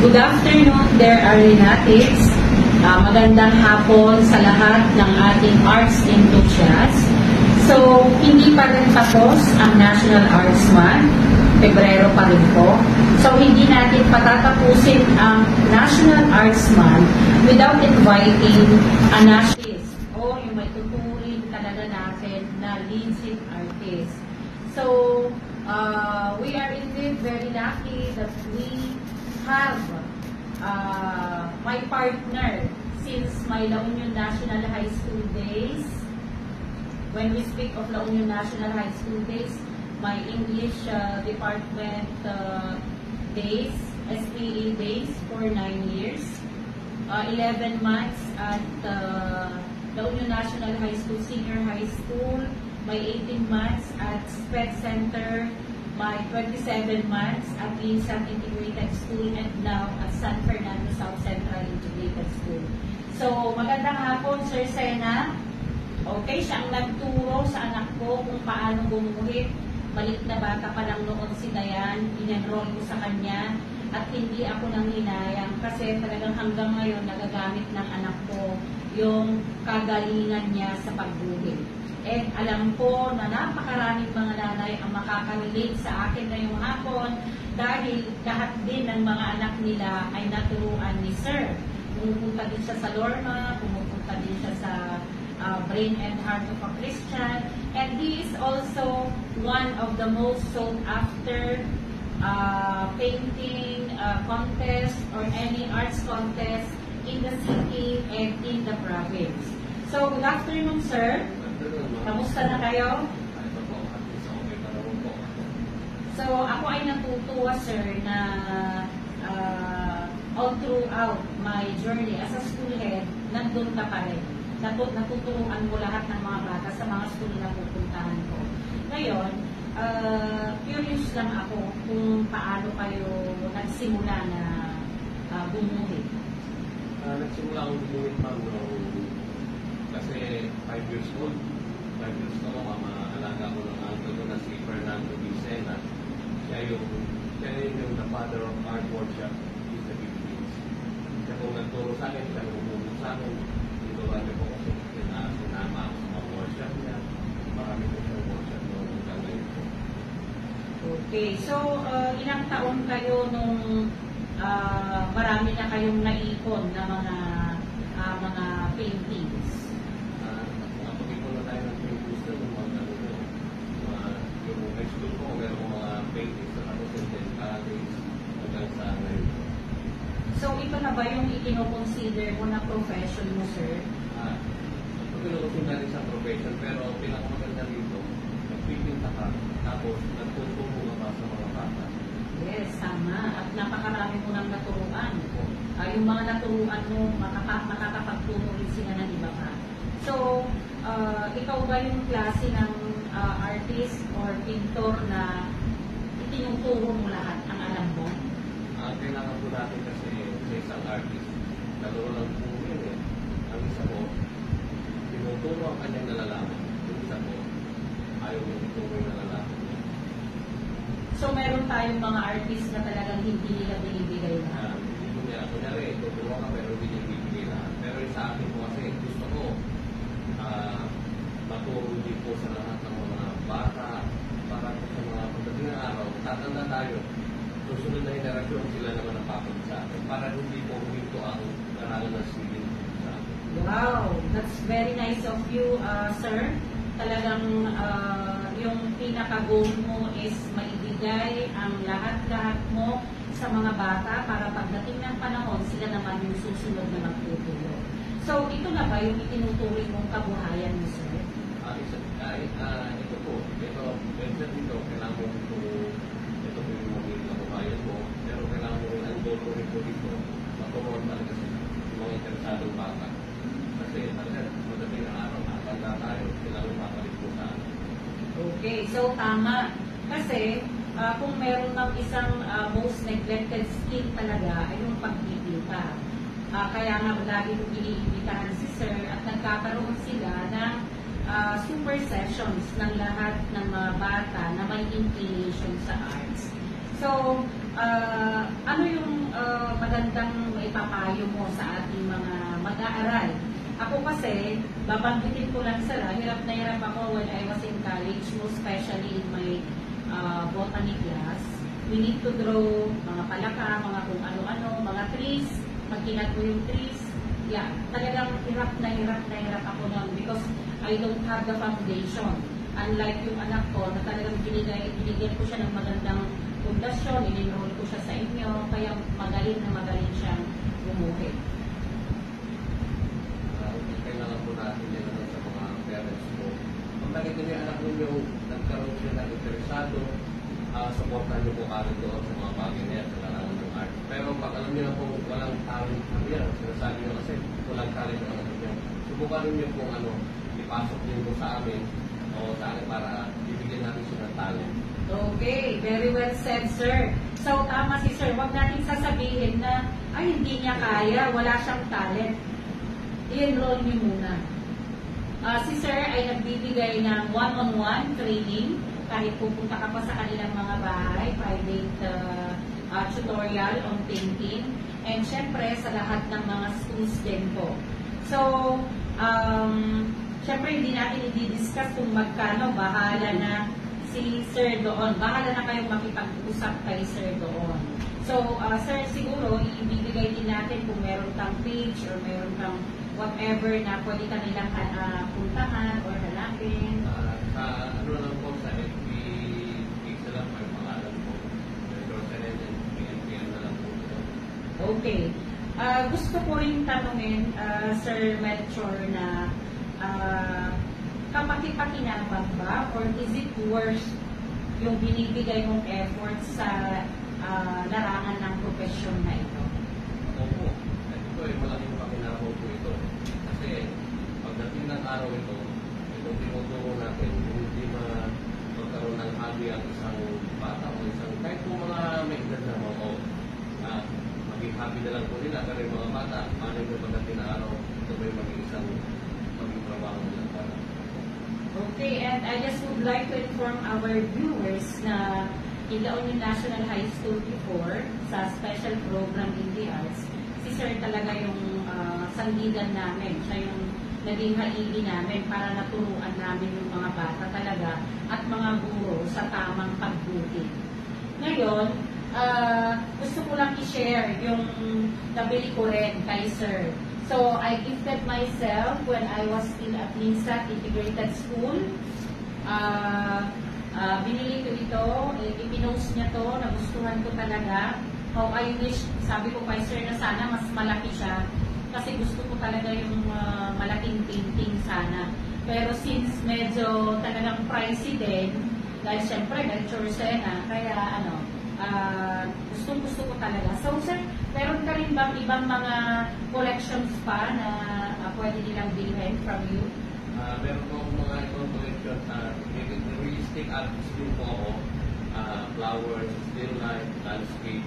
Good afternoon, dear Arenatics. Magandang hapon sa lahat ng ating arts enthusiasts. So, hindi pa rin tapos ang National Arts Month. Pebrero pa rin po. So, hindi natin patatapusin ang National Arts Month without inviting an artist o yung may tuturing talaga natin na lead artist. So, we are indeed very lucky that we have my partner since my La Union National High School days. When we speak of La Union National High School days, my English department days, SPA days for 9 years, 11 months at La Union National High School, Senior High School, my 18 months at SPED Center, my 27 months at INSAT Integrated School, and now at San Fernando South Central Integrated School. So, magandang hapon, Sir Sena. Okay, siya ang nagturo sa anak ko kung paano gumuhit. Maliit na bata pa lang noon si Dayan, in-enroll ko sa kanya, at hindi ako nang hinayang kasi talagang hanggang ngayon nagagamit ng anak ko yung kagalingan niya sa pagguhit. And alam ko na napakaraming mga nanay ang makaka-relate sa akin ngayong hapon dahil lahat din ng mga anak nila ay naturuan ni Sir. Pumupunta din siya sa Lorma, pumupunta din siya sa Brain and Heart of a Christian, and he is also one of the most sought after painting contest or any arts contest in the city and in the province. So, good afternoon, Sir. Kamusta na kayo? So, ako ay natutuwa, sir, na all throughout my journey as a school head, nandun ka pa rin. Natuturuan mo lahat ng mga bata sa mga school na pupuntahan ko. Ngayon, curious lang ako kung paano kayo nagsimula na bumuhit. Nagsimula akong bumuhit pang kasi 5 years old. 5 years old, alaga ko ng uncle ko na si Fernando Vicena. Siya yung the father of art workshop in the Philippines. Siya kung nagturo sa akin, siya nagturo sa akin. Dito kami po kasi sinama ako sa mga workshop niya. Marami ko siyang workshop noong hanggang po. Okay, so ilang taon kayo nung marami na kayong naipon na mga paintings? So, ito na ba yung ikinoconsider mo na profession mo, sir? Ito kinoconsider natin sa profession, pero pinakamaganda dito, nagpipinta ka, tapos nagtuturo ka pa sa mga bata. Yes, tama. At napakarami mo nang naturuan. Yung mga naturuan mo, makakapagturo rin sila ng iba pa. So, ikaw ba yung klase ng artist or pintor na itinuturo mo lahat ang alam mo? Kailangan po natin kasi sa isang artist, dalawa lang po yun eh. Ang isa po, tinuturo ang kanyang nalalaman. Yung isa po, ayaw mo ituturo yung nalalaman. So, meron tayong mga artist na talagang hindi nila binibigay na? Hindi niya, kunyari, tuturo ka pero hindi niya binibigay lahat. Pero yung sa akin po kasi, gusto ko, maturo din po sa lahat ng mga bata, para po sa mga pagdating ng araw, tatanda tayo, susunod na henerasyon sila naman ang papunta sa akin para hindi po huminto ang aralan ng silin sa akin. Wow! That's very nice of you, sir. Talagang yung pinaka-goal mo is maibigay ang lahat-lahat mo sa mga bata para pagdating ng panahon, sila naman yung susunod na magtuturo. So, ito na ba yung itinuturing mong kabuhayan mo, sir? Ito po. Ito dito, kailangan mo ito po yung mga kabuhayan mo, pero kailangan mo rin ang goal ko rin po dito, maturuan talaga sa mga interesadong bata. Kasi talaga, madating ang araw, nakakanda tayo, kailangan mapalit po sa akin. Okay, so tama. Kasi, kung meron ng isang most neglected skill talaga, ay yung pagpipita. Kaya nga lagi kong iniimbitahan si Sir at nagkakaroon sila ng super sessions ng lahat ng mga bata na may inclination sa arts. So, ano yung magandang maipapayo mo sa ating mga mag-aaral? Ako kasi, babanggitin ko lang sila, hirap na hirap ako when I was in college, most especially in my botany class. We need to draw mga palaka, mga kung ano-ano, mga trees, magkinat mo yung trees. Yeah, talagang hirap ako noon because I don't have the foundation. Unlike yung anak ko, na talagang binigyan ko siya ng magandang pundasyon, in-enroll ko siya sa inyo, kaya magaling siyang gumuhit. Kailangan po natin yan sa mga parents mo. Kung nakita niyo anak ninyo, nagkaroon siya ng interesado, supportan niyo po kagad doon sa mga bagay na yan, sa larangan ng art. Pero pag alam niyo na po walang talent kami yan, sinasabi niyo kasi walang talent ng anak niyo. Subukan niyo po ipasok niyo po sa amin o sa akin para bibigyan natin siya ng talent. Okay, very well said, sir. So, tama si sir. Huwag natin sasabihin na, ay, hindi niya kaya, wala siyang talent. I-enroll niyo muna. Si sir ay nagbibigay ng one-on-one training kahit pupunta ka pa sa kanilang mga bahay, private tutorial on painting, and syempre sa lahat ng mga schools din po. So, syempre hindi natin i-discuss kung magkano, bahala na si sir doon. Bahala na kayong makipag-usap kay sir doon. So, sir, siguro ibibigay din natin kung meron kang page or meron kang whatever na pwede ka nilang puntahan or hanapin. Ano lang po sa FB page na lang, may pangalan po. PNPN na lang po. Okay. Gusto ko rin tanungin, Sir Melchor, na kapaki-pakinabang ba or is it worth yung binibigay mong effort sa larangan ng profesyon na ito? Opo. Ito ay malaking pakinabang po ito. Kasi pagdating ng araw ito, itong tinuturo natin, hindi magkaroon ng hobby ang isang bata o isang kahit po mga may edad na mga maging happy na lang po nila. Pero yung mga bata, paano yung pagdating ng araw, ito ba yung maging trabaho nila para. Okay, and I just would like to inform our viewers na in La Union National High School before, sa special program in the arts, si Sir talaga yung sandigan namin. Siya yung naging haligi namin para naturuan namin yung mga bata talaga at mga guro sa tamang pagbuti. Ngayon, gusto ko lang i-share yung nabili ko rin kay Sir. So, I gifted myself when I was still at Linsat Integrated School. Binili ko ito, ipinost niya to, nagustuhan ko talaga. How I wish, sabi ko kay Sir na sana mas malaki siya kasi gusto ko talaga yung malaking painting sana. Pero since medyo talagang pricey din, dahil syempre, Melchor Sena, kaya gusto ko talaga. So, Sir, meron ka rin bang ibang mga collections pa na pwede nilang bilhin from you? Meron po akong mga ibang collection. Realistic artist din po ako. Flowers, still life, landscape.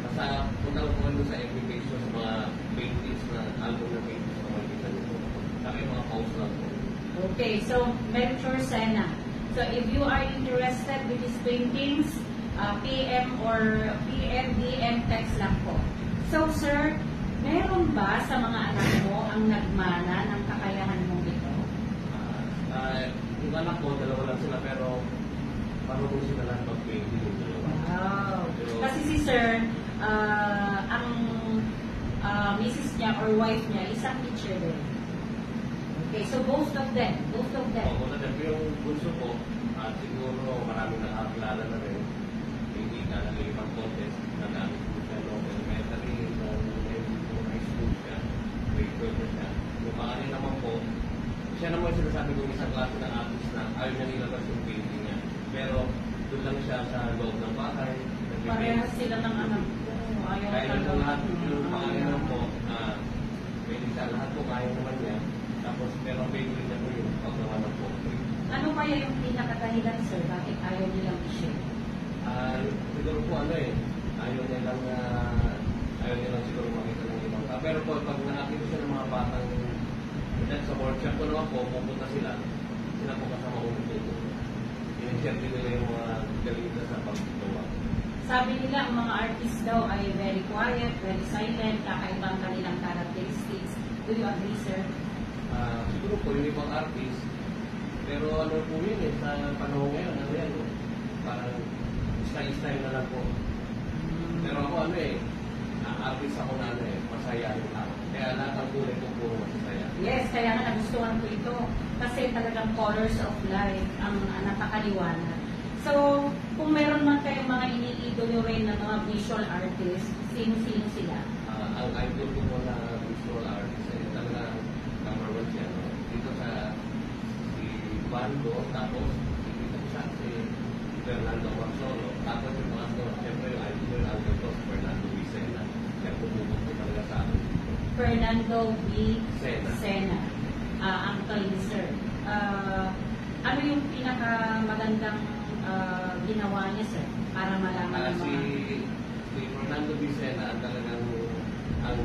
Basta punta ko po sa FB page sa mga paintings na album na paintings na makikita niyo po. Kami mga post lang po. Okay, so Melchor Sena. So if you are interested with these paintings, PM or PM text lang po. So sir, meron ba sa mga anak mo ang nagmana ng kakayahan mong ito? Yung anak ko, dalawa lang sila pero marunong sila lang mag-painting yung dalawa. Wow. Pero, Kasi si sir, ang misis niya or wife niya, isang teacher din. Okay, so both of them. Opo, yung bunso ko, siguro maraming nakakilala na rin. Hindi ka nalilipang contest na namin po siya noong elementary, noong high school siya, grade 12 na siya. Yung pangalan naman po, siya naman sinasabi ko isang klase ng artist na ayaw niya nilabas yung painting niya. Pero doon lang siya sa loob ng bahay. Parehas sila ng anak ko. Ayaw kaya talaga. lang lahat yung pangalan po, pwede siya lahat po kaya naman niya. Tapos pero favorite niya po yung paggawa ng portrait. Ano kaya yung pinakadahilan, sir? Bakit ayaw nilang i-share? Siguro po ayaw nilang siguro makita ng ibang tao. Pero po, pag nakakita siya ng mga batang sa workshop ko naman po, pupunta sila po kasama ko nito. In-share din nila yung mga galing nila sa paggawa. Sa Sabi nila, ang mga artist daw ay very quiet, very silent, kakaibang kanilang characteristics. Do you agree, sir? Siguro po yung ibang artist, pero ano po yun eh, sa panahon ngayon, ano yan, parang style-style na lang po. Pero ako ano eh, artist ako na ano eh, masayahin lang. Kaya lahat ang kulay ko puro masasaya. Yes, kaya nga nagustuhan ko ito. Kasi talagang colors of life ang napakaliwanag. So, kung meron man kayong mga iniidolo rin na mga visual artist, sino-sino sila? Ang idol ko po na visual artist ay talaga number one siya. No? Dito sa si Bando, tapos dito siya si Fernando Marsolo. Tapos yung mga to, siyempre yung idol ko, Fernando Vicena. Kaya pumupok ko talaga sa akin. Fernando V. Sena. Sena. Uncle ni Sir. Ano yung pinakamagandang ginawa niya, sir? Para malaman ng Si mga... Fernando Vicena, talagang ang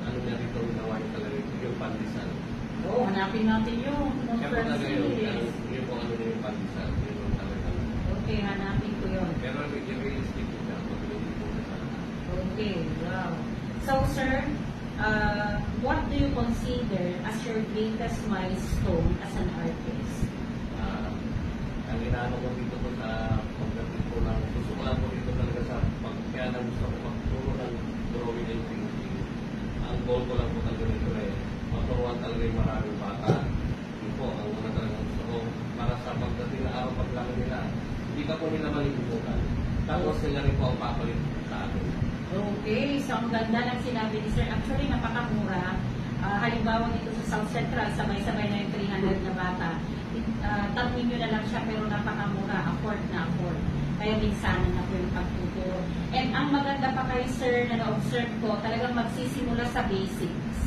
ano niya rito ginawa niya talaga yung pandesal. Oo, hanapin natin yung Siya po first talaga yun, series. yun po ano niya yung pandesal. Yun yung talaga. Okay, hanapin ko yun. Pero yung realistic po siya, pag-ibig po siya sa lahat. Okay, wow. So, sir, what do you consider as your greatest milestone as an artist? Ang inaano ko dito po sa pagdating po ng gusto ko lang po dito talaga sa kaya na gusto ko magturo ng drawing and painting. Ang goal ko lang po talaga nito eh, maturuan talaga yung maraming bata. Yun po, ang una talaga gusto ko para sa pagdating na araw paglang nila, hindi ka po nila malilimutan. Tapos sila rin po ang papalit sa akin. Okay, so ang ganda ng sinabi ni sir. Actually, napakamura. Halimbawa dito sa South Central, sabay-sabay na yung 300 na bata. Tanungin nyo na lang siya, pero napakamura, afford na afford. Kaya minsanan na po yung pagtuturo. And ang maganda pa kay sir na na-observe ko, talagang magsisimula sa basics.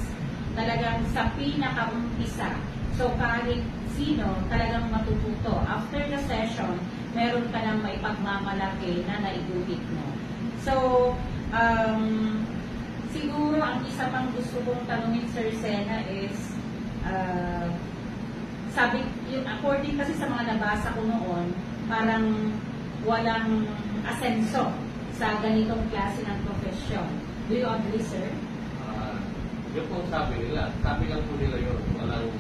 Talagang sa pinaka-umpisa. So kahit sino, talagang matututo. After the session, meron ka nang maipagmamalaki na naiguhit mo. So, siguro ang isa pang gusto kong tanungin, Sir Sena, is sabi, yung according kasi sa mga nabasa ko noon, parang walang asenso sa ganitong klase ng profesyon. Do you agree, sir? Yun po sabi nila. Sabi lang po nila yun. Walang,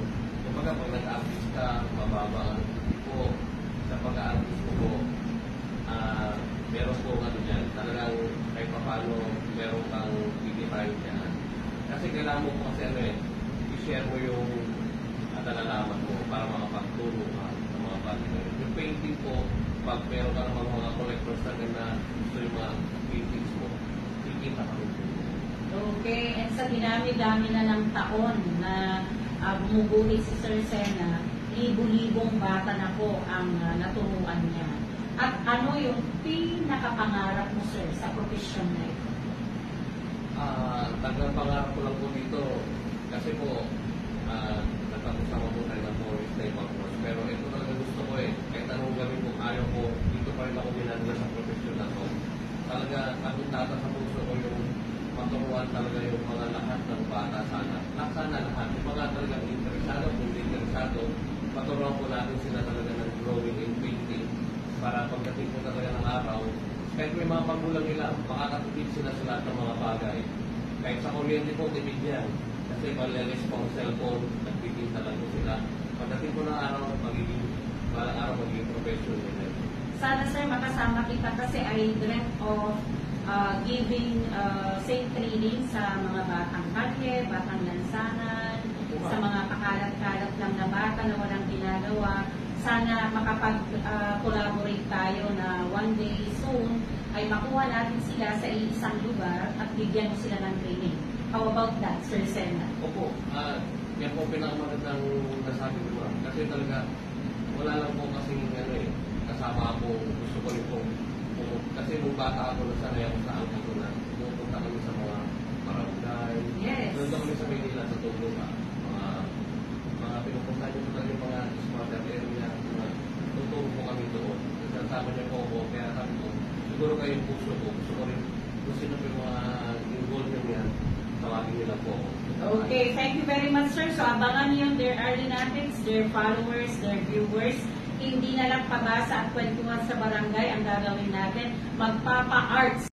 kumbaga pag nag-artist ka, mababa ang po sa pag-artist ko po, meron po ano dyan, talagang kahit paano meron kang i-define dyan. Kasi kailangan mo po kasi ano eh, i-share mo yung nalalaman mo para makapagturo ka sa mga bagay. Yung painting po, pag meron ka namang mga collectors na gusto yung mga paintings mo, kikita ka rin po. Okay, and sa dinami-dami na ng taon na bumubuhay si Sir Sena, libo-libong bata na po ang naturuan niya. At ano yung pinakapangarap mo, sir, sa profession na ito? Tagang pangarap ko lang po dito, kasi po, nagpapasama po tayo ng Morris na ibang course. Pero ito talaga gusto ko eh, kahit anong gawin ko, ayaw ko, dito pa rin ako ginagawa sa profession na to. Talaga, naguntata sa puso ko yung maturuan talaga yung mga lahat ng bata sana. Sana lahat, yung mga talagang interesado, kung hindi interesado, maturuan po natin sila talaga ng drawing and painting para pagdating po talaga ng araw, kahit may mga pangulang nila, makakatipid sila sa lahat ng mga bagay. Kahit sa kuryente po, tipid yan. Kasi malialis po ang cellphone, nagpipinta lang po sila. Pagdating po ng araw, balang araw magiging professional nila. Sana, sir, makasama kita kasi I dreamt of giving safe training sa mga batang kalye, batang lansangan, sa mga pakalat-kalat lang na bata na walang ginagawa. Sana makapag-collaborate tayo na one day soon ay makuha natin sila sa isang lugar at bigyan mo sila ng training. How about that, Sir Sena? Opo, yan po pinakamagandang nasabi ko. Kasi talaga, wala lang po kasi ano eh, kasama ako, gusto ko rin po. Kasi nung bata ako, nasanay ako sa angka ko na pupunta kami sa mga barangay. Yes. Doon kami sa Maynila, sa Tuglupa. Mga pinupunta niyo po talaga yung mga smarter area. Tuturo po kami doon. Kasama niyo po ako, kaya sabi ko, siguro kayo yung puso ko. Gusto ko rin, kung sino po yung mga involved nyo yan, tawagin nila po ako. Okay, thank you very much, sir. So, abangan niyo their early natives, their followers, their viewers. hindi na lang pabasa at kwentuhan sa barangay ang gagawin natin. Magpapa-arts